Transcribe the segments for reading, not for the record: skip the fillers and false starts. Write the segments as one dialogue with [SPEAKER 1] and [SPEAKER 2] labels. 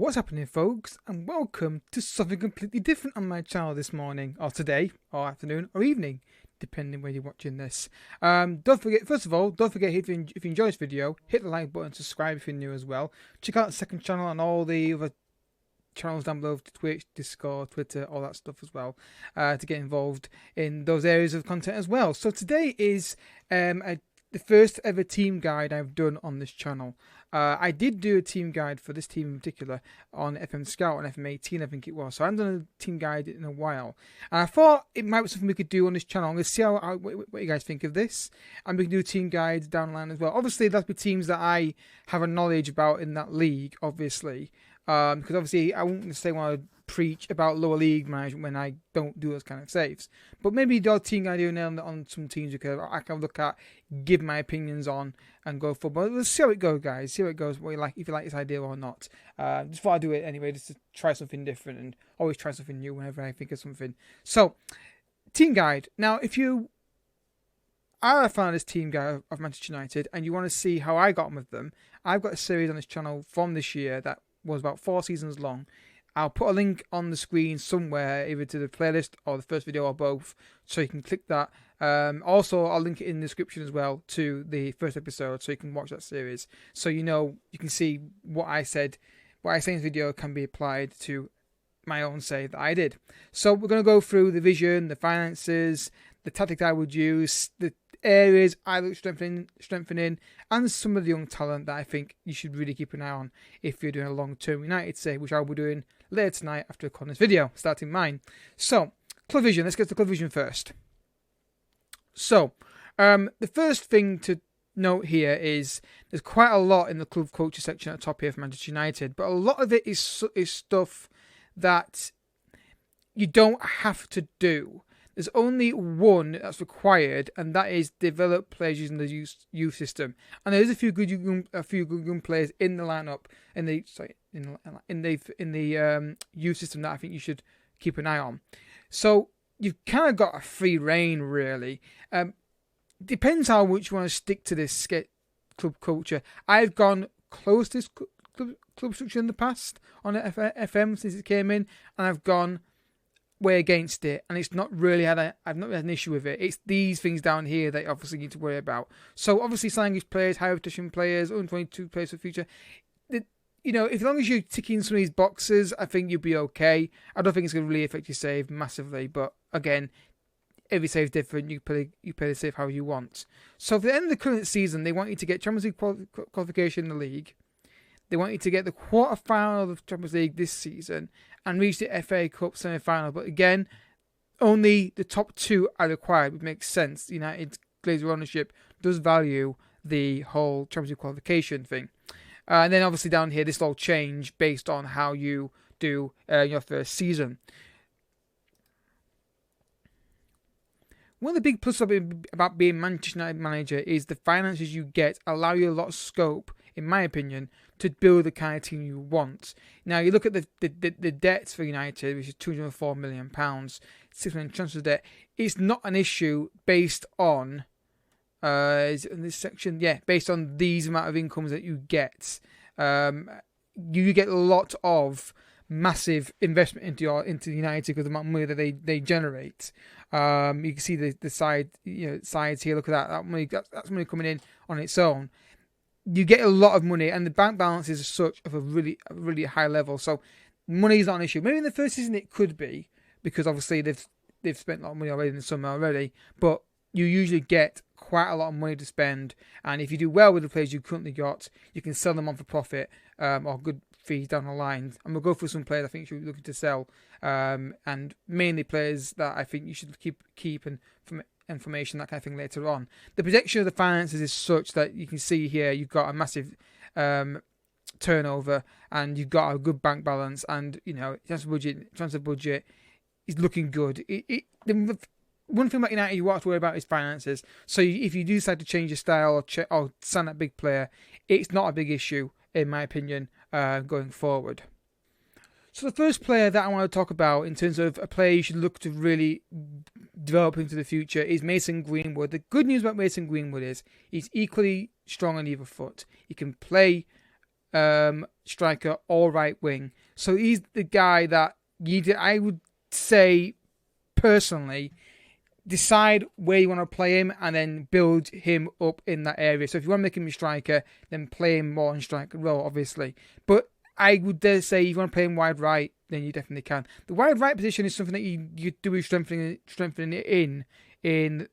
[SPEAKER 1] What's happening, folks, and welcome to something completely different on my channel this morning, or today, or afternoon, or evening, depending where you're watching this. Don't forget, first of all, don't forget if you enjoy this video, hit the like button, subscribe if you're new as well. Check out the second channel and all the other channels down below, Twitch, Discord, Twitter, all that stuff as well, to get involved in those areas of content as well. So today is the first ever team guide I've done on this channel. I did do a team guide for this team in particular on FM Scout and FM18, I think it was. So I haven't done a team guide in a while. And I thought it might be something we could do on this channel. I'm going to see what you guys think of this. And we can do team guides down the line as well. Obviously, there'll be teams that I have a knowledge about in that league, obviously. Because obviously I won't necessarily want to preach about lower league management when I don't do those kind of saves. But maybe the odd team I do on some teams because I can look at, give my opinions on, and go for. But let's see how it goes, guys. See how it goes. What you like, if you like this idea or not. Just thought I'd do it anyway, just to try something different and always try something new whenever I think of something. So, team guide. Now, if you are a fan of this team guide of Manchester United and you want to see how I got on with them, I've got a series on this channel from this year that was about 4 seasons long. I'll put a link on the screen somewhere, either to the playlist or the first video or both, so you can click that. Also, I'll link it in the description as well to the first episode, so you can watch that series. So you can see what I said. What I say in this video can be applied to my own save that I did. So we're going to go through the vision, the finances, the tactics I would use, the areas I look strengthening, and some of the young talent that I think you should really keep an eye on if you're doing a long-term United save, which I'll be doing later tonight after recording this video, starting mine. So, club vision. Let's get to club vision first. So, the first thing to note here is there's quite a lot in the club culture section at the top here for Manchester United, but a lot of it is stuff that you don't have to do. There's only one that's required, and that is develop players using the youth system. And there's a few good young players in the lineup in the youth system that I think you should keep an eye on. So you've kind of got a free reign, really. Depends how much you want to stick to this club culture. I've gone close to this club structure in the past on FM since it came in, and I've gone way against it, and it's not really I've not had an issue with it. It's these things down here that you obviously need to worry about. So obviously signing players, high rotation players, under 22 players for the future. As long as you're ticking some of these boxes, I think you'll be okay. I don't think it's going to really affect your save massively, but again, every save is different. You play the save how you want. So for the end of the current season, they want you to get Champions League qualification in the league. They want you to get the quarter-final of the Champions League this season and reach the FA Cup semi-final. But again, only the top 2 are required, which makes sense. United's Glazer ownership does value the whole Champions League qualification thing. And then obviously down here, this will all change based on how you do your first season. One of the big pluses about being Manchester United manager is the finances you get allow you a lot of scope, in my opinion, to build the kind of team you want. Now, you look at the debts for United, which is £204 million, £6 million transfer debt. It's not an issue based on, is it in this section? Yeah, based on these amount of incomes that you get. You get a lot of massive investment into United because of the amount of money that they generate. You can see the sides here. Look at that. That money, that's money coming in on its own. You get a lot of money, and the bank balance is such of a really high level. So money is not an issue. Maybe in the first season it could be, because obviously they've spent a lot of money already in the summer already. But you usually get quite a lot of money to spend, and if you do well with the players you currently got, you can sell them on for profit or good fees down the line. And we'll go through some players I think you should be looking to sell, and mainly players that I think you should keep and from information, that kind of thing later on. The projection of the finances is such that you can see here you've got a massive turnover, and you've got a good bank balance, and transfer budget is looking good. The one thing about United you want to worry about is finances. So if you do decide to change your style or sign that big player, it's not a big issue in my opinion going forward. So the first player that I want to talk about in terms of a player you should look to really develop into the future is Mason Greenwood. The good news about Mason Greenwood is he's equally strong on either foot. He can play striker or right wing. So he's the guy that I would say personally, decide where you want to play him and then build him up in that area. So if you want to make him a striker, then play him more in striker role, obviously. But I would dare say if you want to play him wide right, then you definitely can. The wide right position is something that you do strengthening it in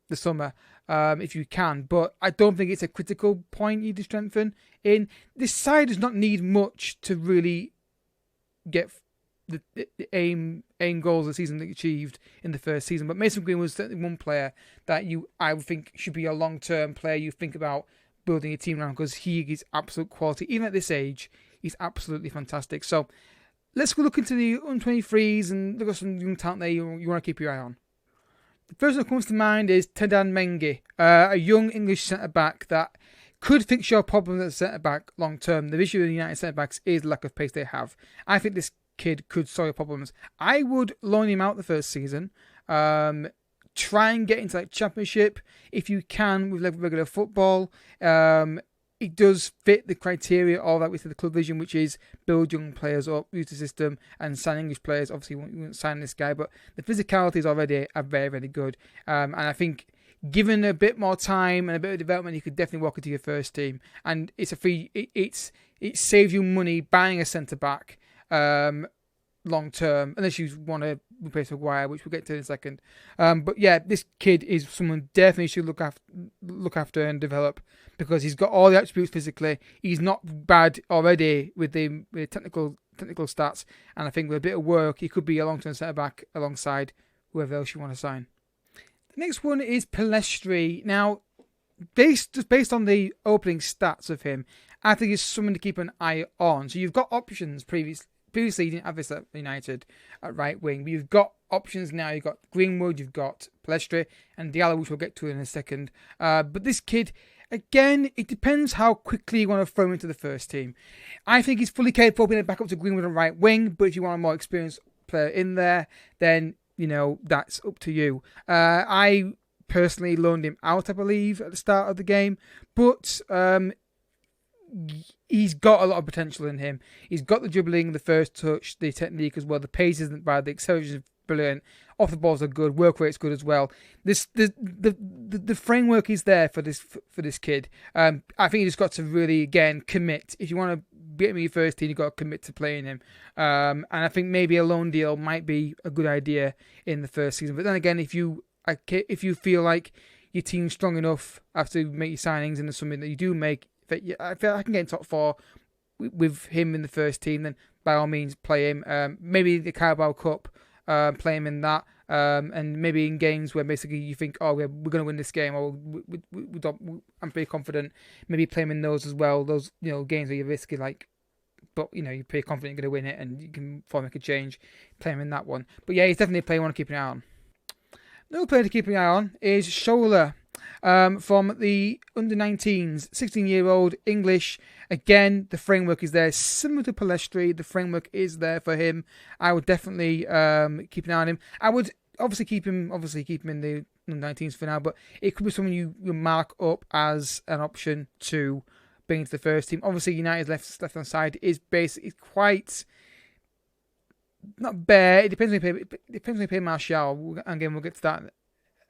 [SPEAKER 1] the summer, if you can. But I don't think it's a critical point you need to strengthen in. This side does not need much to really get the aim goals of the season that achieved in the first season. But Mason Green was certainly one player that I would think should be a long-term player you think about building a team around, because he is absolute quality. Even at this age, he's absolutely fantastic. So let's go look into the under-23s and look at some young talent there you want to keep your eye on. The first one that comes to mind is Tendon Mengi, a young English centre-back that could fix your problem at centre-back long-term. The issue with the United centre-backs is the lack of pace they have. I think this kid could solve your problems. I would loan him out the first season. Try and get into championship if you can with regular football. It does fit the criteria of that with the club vision, which is build young players up, use the system, and sign English players. Obviously, you won't sign this guy, but the physicalities already are very, very good. And I think given a bit more time and a bit of development, you could definitely walk into your first team. And it's a free. It saves you money buying a centre back. Long term, unless you want to replace Maguire, which we'll get to in a second. But yeah, this kid is someone definitely should look after and develop, because he's got all the attributes physically. He's not bad already with the technical stats, and I think with a bit of work, he could be a long-term centre back alongside whoever else you want to sign. The next one is Pelestri. Now, based on the opening stats of him, I think he's someone to keep an eye on. So you've got options previously you didn't have this at United at right wing, but you've got options now. You've got Greenwood, you've got Pelestri, and Diallo, which we'll get to in a second. But this kid, again, it depends how quickly you want to throw him into the first team. I think he's fully capable of being a backup to Greenwood on right wing, but if you want a more experienced player in there, then, that's up to you. I personally loaned him out, I believe, at the start of the game, but he's got a lot of potential in him. He's got the dribbling, the first touch, the technique as well. The pace isn't bad. The acceleration is brilliant. Off the balls are good. Work rate's good as well. The framework is there for this kid. I think you just got to really, again, commit. If you want to get him in your first team, you've got to commit to playing him. And I think maybe a loan deal might be a good idea in the first season. But then again, if you feel like your team's strong enough after you make your signings and there's something that you do make, I feel I can get in top 4 with him in the first team, then by all means play him. Maybe the Carabao Cup, play him in that, and maybe in games where basically you think, oh, we're going to win this game, or I'm pretty confident. Maybe play him in those as well. Those games where you're risky, but you're pretty confident you're going to win it and you can make a change. Play him in that one. But yeah, he's definitely a player you want to keep an eye on. Another player to keep an eye on is Scholler. From the under-19s, 16-year-old English. Again, the framework is there. Similar to Pelestri, the framework is there for him. I would definitely keep an eye on him. I would obviously keep him in the under-19s for now, but it could be someone you mark up as an option to bring into the first team. Obviously, United's left-hand side is quite not bare. It depends when you pay Martial. Again, we'll get to that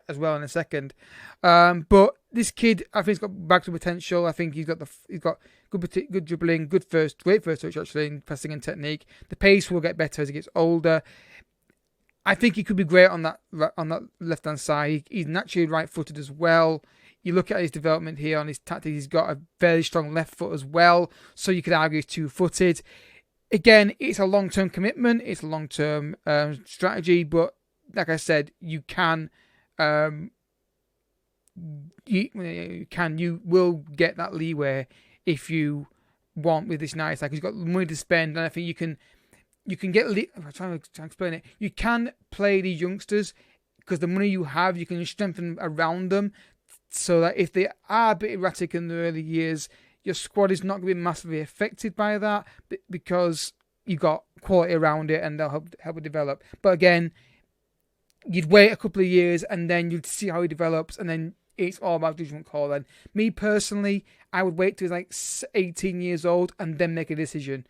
[SPEAKER 1] as well in a second. But this kid, I think, he's got bags of potential. I think he's got good dribbling, great first touch actually, in passing and technique. The pace will get better as he gets older. I think he could be great on that left hand side. He's naturally right-footed as well. You look at his development here on his tactics. He's got a very strong left foot as well, so you could argue he's two-footed. Again, it's a long-term commitment. It's a long-term strategy, but like I said, you can. You will get that leeway if you want with this nice. He's got money to spend, and I think you can get. I'm trying to explain it. You can play these youngsters because the money you have, you can strengthen around them, so that if they are a bit erratic in the early years, your squad is not going to be massively affected by that because you've got quality around it, and they'll help it develop. But again, you'd wait a couple of years and then you'd see how he develops, and then it's all about judgment call. Then, me personally, I would wait till he's like 18 years old and then make a decision.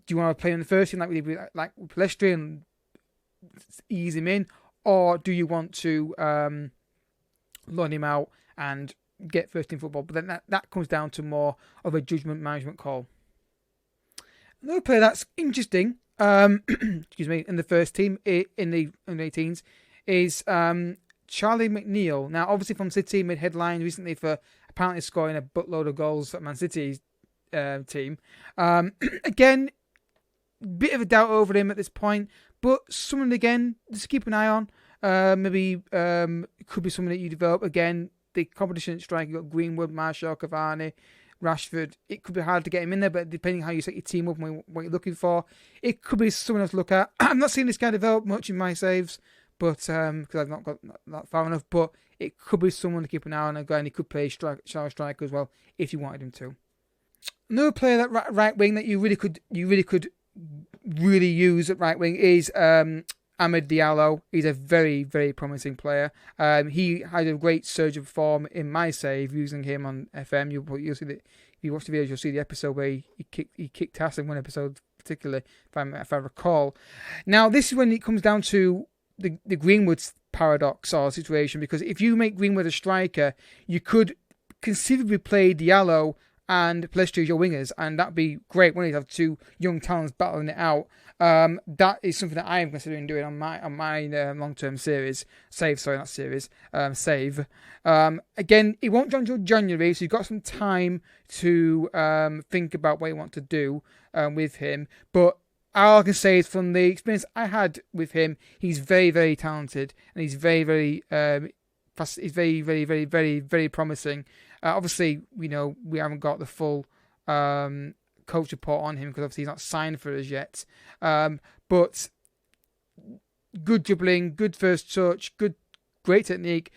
[SPEAKER 1] Do you want to play in the first team like we did with Palestri and ease him in, or do you want to loan him out and get first team football? But then that comes down to more of a judgment management call. Another player that's interesting, excuse me, in the first team in the under 18s is Charlie McNeil. Now, obviously from City, made headlines recently for apparently scoring a buttload of goals for Man City's team. Again, bit of a doubt over him at this point, but someone again just keep an eye on. Maybe it could be someone that you develop. Again, the competition at striker, you've got Greenwood, Martial, Cavani, Rashford. It could be hard to get him in there, but depending how you set your team up and what you're looking for, it could be someone else to look at. I'm not seeing this guy develop much in my saves, but because I've not got that far enough, but it could be someone to keep an eye on. Again, he could play striker as well if you wanted him to. Another player that right wing that you really could use at right wing is Ahmed Diallo. He's a very, very promising player. He had a great surge of form in my save using him on FM. You'll see that if you watch the videos, you'll see the episode where he kicked ass in one episode, particularly if I recall. Now, this is when it comes down to the Greenwood paradox or situation, because if you make Greenwood a striker, you could conceivably play Diallo and Palestri as your wingers, and that'd be great when you have two young talents battling it out. That is something that I am considering doing on my long-term save. Again, it won't join until January, so you've got some time to think about what you want to do with him. But all I can say is from the experience I had with him, he's very, very talented, and he's very, very he's very, very, very, very, very promising. Obviously, we haven't got the full coach report on him because obviously he's not signed for us yet. But good dribbling, good first touch, great technique,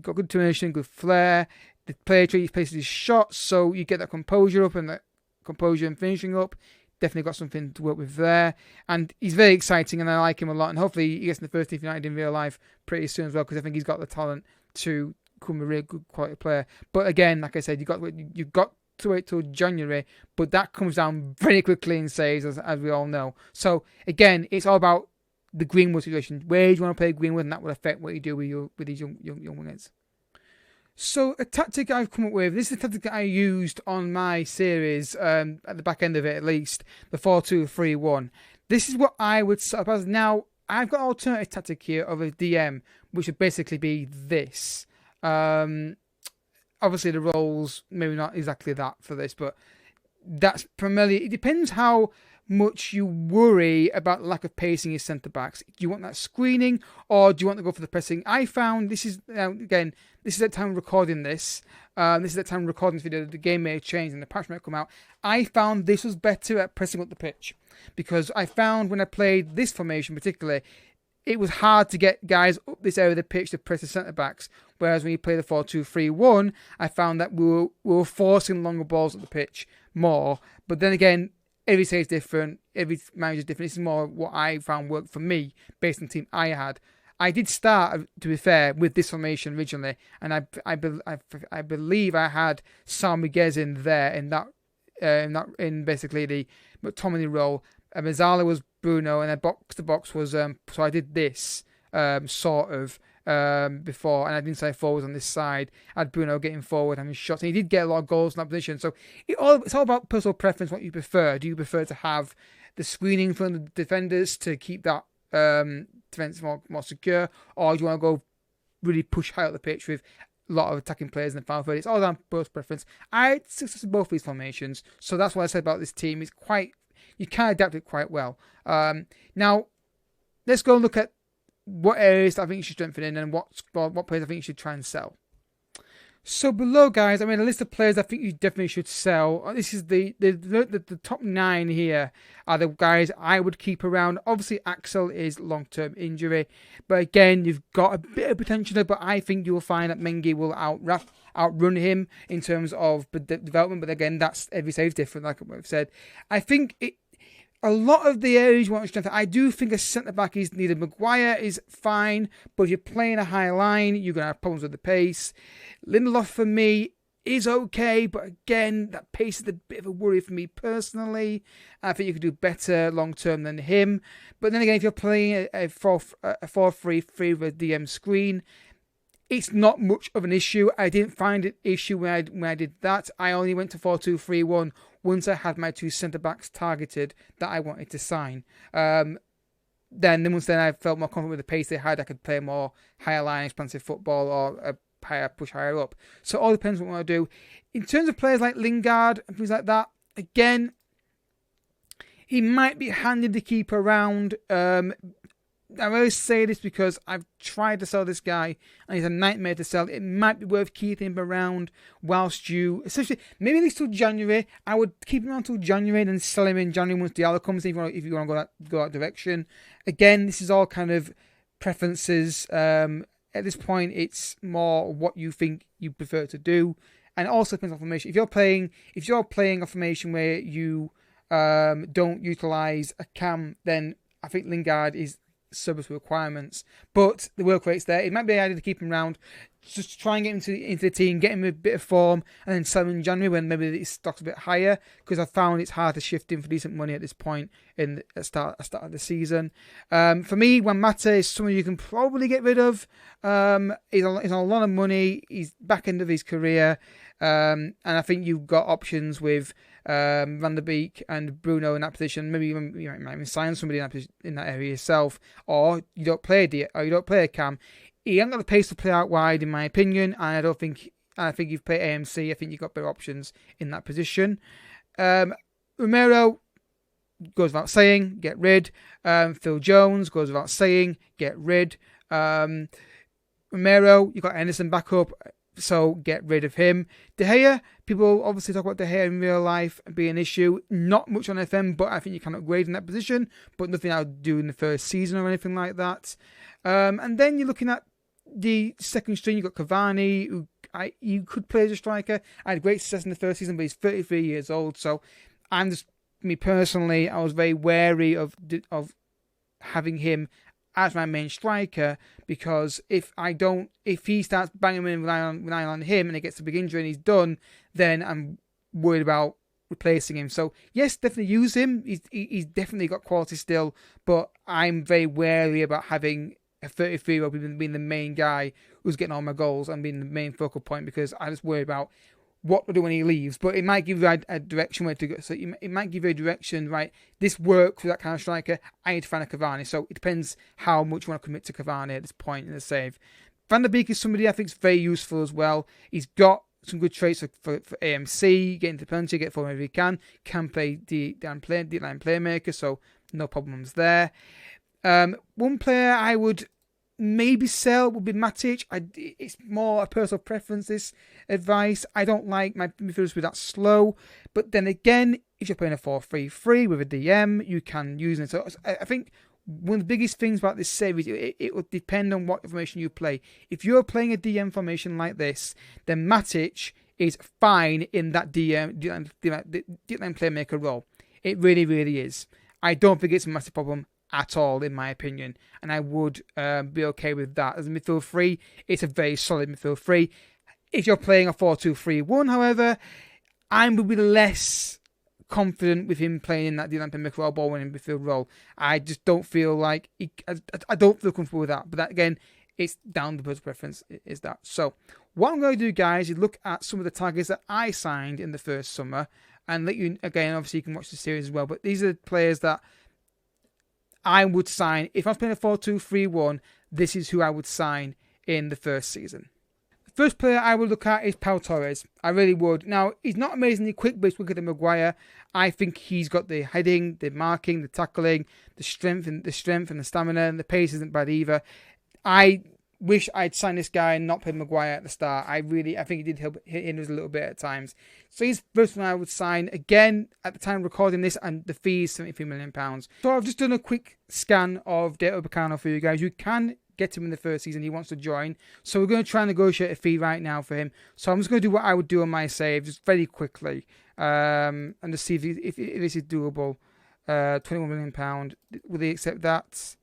[SPEAKER 1] got good determination, good flair. The player places his shots, so you get that composure up and that composure and finishing up. Definitely got something to work with there. And he's very exciting, and I like him a lot. And hopefully he gets in the first team for United in real life pretty soon as well, because I think he's got the talent to become a really good quality player. But again, like I said, you've got to wait till January, but that comes down very quickly in saves, as we all know. So again, it's all about the Greenwood situation. Where do you want to play Greenwood, and that will affect what you do with these young wingers. So a tactic I've come up with, this is a tactic that I used on my series, at the back end of it at least, the 4-2-3-1. This is what I would set up as. Now, I've got an alternative tactic here of a DM, which would basically be this. Obviously the roles, maybe not exactly that for this, but that's primarily, it depends how much you worry about lack of pacing your centre backs. Do you want that screening, or do you want to go for the pressing? I found this is the time recording this. This is the time recording this video. The game may have changed and the patch might come out. I found this was better at pressing up the pitch, because I found when I played this formation particularly, it was hard to get guys up this area of the pitch to press the centre backs. Whereas when you play the 4-2-3-1, I found that we were forcing longer balls up the pitch more. But then again, every side is different, every manager is different. This is more what I found worked for me based on the team I had. I did start, to be fair, with this formation originally, and I believe I had Sam Miguez in there in basically the McTominay role. Mazzala was Bruno, and then box to box was so I did this sort of before, and I had inside forwards on this side. I had Bruno getting forward, having shots, and he did get a lot of goals in that position. So it's all about personal preference, what you prefer. Do you prefer to have the screening from the defenders to keep that defence more secure, or do you want to go really push high up the pitch with a lot of attacking players in the final third? It's all down personal preference. I had success in both these formations, so that's what I said about this team. It's quite, you can adapt it quite well. Now, let's go and look at what areas I think you should strengthen in and what players I think you should try and sell. So below, guys, I made a list of players I think you definitely should sell. This is the top 9 here are the guys I would keep around. Obviously, Axel is long-term injury, but again, you've got a bit of potential there. But I think you will find that Mengi will outrun him in terms of development. But again, that's every save different, like I've said. I think a lot of the areas you want to strengthen, I do think a centre-back is needed. Maguire is fine, but if you're playing a high line, you're going to have problems with the pace. Lindelof, for me, is okay, but again, that pace is a bit of a worry for me personally. I think you could do better long-term than him. But then again, if you're playing a 4-3-3 with a DM screen, it's not much of an issue. I didn't find an issue when I did that. I only went to 4-2-3-1 once I had my two centre-backs targeted that I wanted to sign. Then once I felt more confident with the pace they had, I could play more higher line, expansive football, or push higher up. So it all depends what I want to do. In terms of players like Lingard and things like that, again, he might be handy to keep around. I always say this because I've tried to sell this guy and he's a nightmare to sell. It might be worth keeping him around whilst you, especially maybe at least till January. I would keep him around till January and then sell him in January once Diallo comes in if you want to go that direction. Again, this is all kind of preferences. At this point, it's more what you think you prefer to do, and it also depends on formation. If you're playing a formation where you don't utilize a cam, then I think Lingard is service requirements, but the work rate's there. It might be an idea to keep him around, just to try and get him into the team, get him a bit of form, and then sell him in January when maybe his stock's a bit higher, because I found it's hard to shift him for decent money at this point in the start of the season. For me, Juan Mata is someone you can probably get rid of. He's on a lot of money. He's back end of his career, and I think you've got options with Van der Beek and Bruno in that position. Maybe you might even sign somebody in that area yourself, or you don't play a cam. He hasn't got the pace to play out wide, in my opinion, and I think you've played AMC. I think you've got better options in that position. Romero goes without saying, get rid. Phil Jones goes without saying, get rid. Romero, you've got Anderson back up, so get rid of him. De Gea, people obviously talk about De Gea in real life being an issue. Not much on FM, but I think you can upgrade in that position, but nothing I would do in the first season or anything like that. And then you're looking at the second string. You've got Cavani, who you could play as a striker. I had great success in the first season, but he's 33 years old, so me personally, I was very wary of having him as my main striker, because if he starts banging me and relying on him and he gets a big injury and he's done, then I'm worried about replacing him. So yes, definitely use him. He's definitely got quality still, but I'm very wary about having a 33-year-old being the main guy who's getting all my goals and being the main focal point, because I just worry about what to do when he leaves. But it might give you a direction where to go. So it might give you a direction, right? This works for that kind of striker. I need to find a Cavani. So it depends how much you want to commit to Cavani at this point in the save. Van der Beek is somebody I think is very useful as well. He's got some good traits for AMC, getting to penalty, get forward if he can play the line playmaker, so no problems there. One player I would maybe sell would be Matic. It's more a personal preference, this advice. I don't like my midfielders with that slow. But then again, if you're playing a 4-3-3 with a DM, you can use it. So I think one of the biggest things about this series, it will depend on what formation you play. If you're playing a DM formation like this, then Matic is fine in that DM playmaker role. It really, really is. I don't think it's a massive problem at all, in my opinion, and I would be okay with that. As a midfield 3, it's a very solid midfield 3. If you're playing a 4-2-3-1, however, I would be less confident with him playing in that playmaker or ball winning midfield role. I just don't feel like I don't feel comfortable with that. But that, again, it's down to personal preference, is that. So what I'm going to do, guys, is look at some of the targets that I signed in the first summer, and let you, again, obviously you can watch the series as well, but these are the players that I would sign. If I was playing a 4-2-3-1, this is who I would sign in the first season. The first player I would look at is Pau Torres. I really would. Now, he's not amazingly quick, but he's quicker than Maguire. I think he's got the heading, the marking, the tackling, the strength and the stamina, and the pace isn't bad either. I wish I'd signed this guy and not played Maguire at the start. I think he did hit us a little bit at times. So he's the first one I would sign. Again, at the time of recording this, and the fee is £73 million. So I've just done a quick scan of Dato Bacano for you guys. You can get him in the first season. He wants to join. So we're going to try and negotiate a fee right now for him. So I'm just going to do what I would do on my save, just very quickly, and just see if this is doable. £21 million. Will they accept that?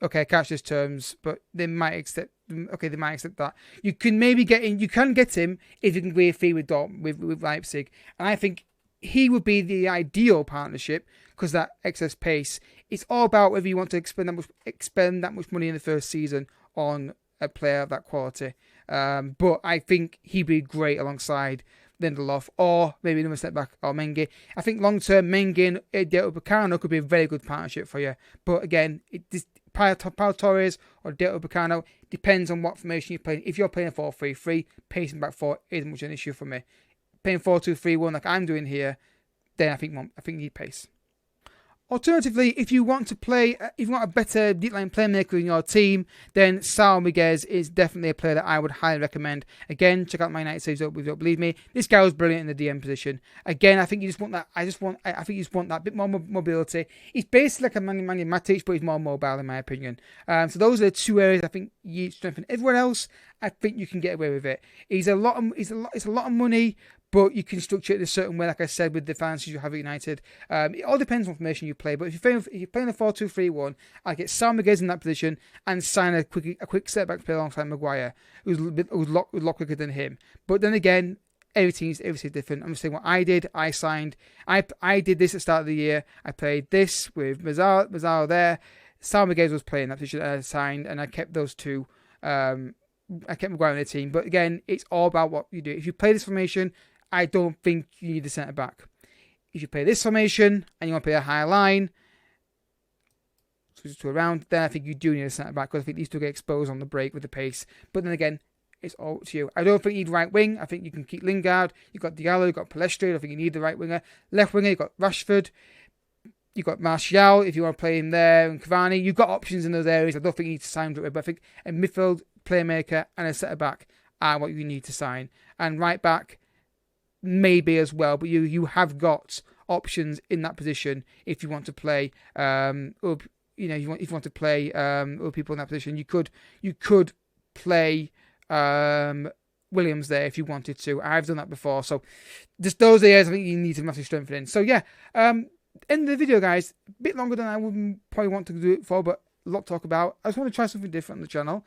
[SPEAKER 1] Okay, cash his terms, but they might accept. Okay, they might accept that. You can maybe get in. You can get him if you can agree a fee with with Leipzig, and I think he would be the ideal partnership because that excess pace. It's all about whether you want to expend that much money in the first season on a player of that quality. But I think he'd be great alongside Lindelof, or maybe another step back, or Mengi. I think long term, Mengi and Elgato Bacano could be a very good partnership for you. But again, Pau Torres or Elgato Bacano depends on what formation you're playing. If you're playing a 4-3-3, pacing back four isn't much an issue for me. Playing 4-2-3-1 like I'm doing here, then I think you need pace. Alternatively, if you want a better deep line playmaker in your team, then Saul Miguez is definitely a player that I would highly recommend. Again, check out Man Utd saves if you don't believe me. This guy was brilliant in the DM position. Again, I think you just want that. I think you just want that bit more mobility. He's basically like a Manny Matic, but he's more mobile in my opinion. So those are the two areas I think you strengthen. Everywhere else, I think you can get away with it. It's a lot of money. But you can structure it in a certain way, like I said, with the finances you have at United. It all depends on formation you play. But if you're playing a 4-2-3-1, I get Sam Miguez in that position and sign a quick setback play alongside Maguire, who's a lot quicker than him. But then again, everything's different. I'm just saying what I did. I signed. I did this at the start of the year. I played this with Mazzaro there. Sam Miguez was playing that position. I signed, and I kept those two. I kept Maguire in the team. But again, it's all about what you do. If you play this formation, I don't think you need a centre back. If you play this formation and you want to play a high line, switch to around, then I think you do need a centre back because I think these two get exposed on the break with the pace. But then again, it's all up to you. I don't think you need right wing. I think you can keep Lingard. You've got Diallo, you've got Palestri. I don't think you need the right winger. Left winger, you've got Rashford. You've got Martial if you want to play him there, and Cavani. You've got options in those areas. I don't think you need to sign it, but I think a midfield playmaker and a centre back are what you need to sign. And right back, maybe as well, but you have got options in that position if you want to play. If you want to play other people in that position, you could play Williams there if you wanted to. I've done that before, so just those areas I think you need to massively strengthen in. So yeah, end of the video, guys. A bit longer than I would probably want to do it for, but a lot to talk about. I just want to try something different on the channel.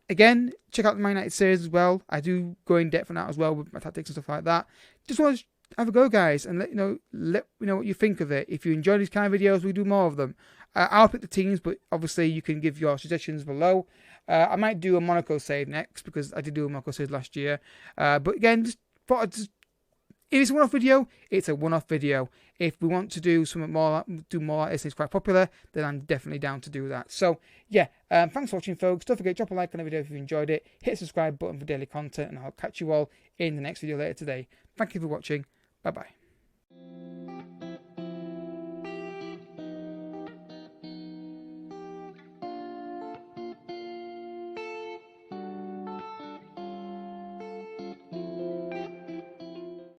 [SPEAKER 1] Again, check out the Man Utd series as well. I do go in depth on that as well with my tactics and stuff like that. Just want to have a go, guys, and let me know what you think of it. If you enjoy these kind of videos, we do more of them. I'll pick the teams, but obviously you can give your suggestions below. I might do a Monaco save next because I did do a Monaco save last year. But again, if it's a one-off video, it's a one-off video. If we want to do something more, like this, it's quite popular, then I'm definitely down to do that. So, yeah, thanks for watching, folks. Don't forget, drop a like on the video if you enjoyed it. Hit the subscribe button for daily content, and I'll catch you all in the next video later today. Thank you for watching. Bye-bye.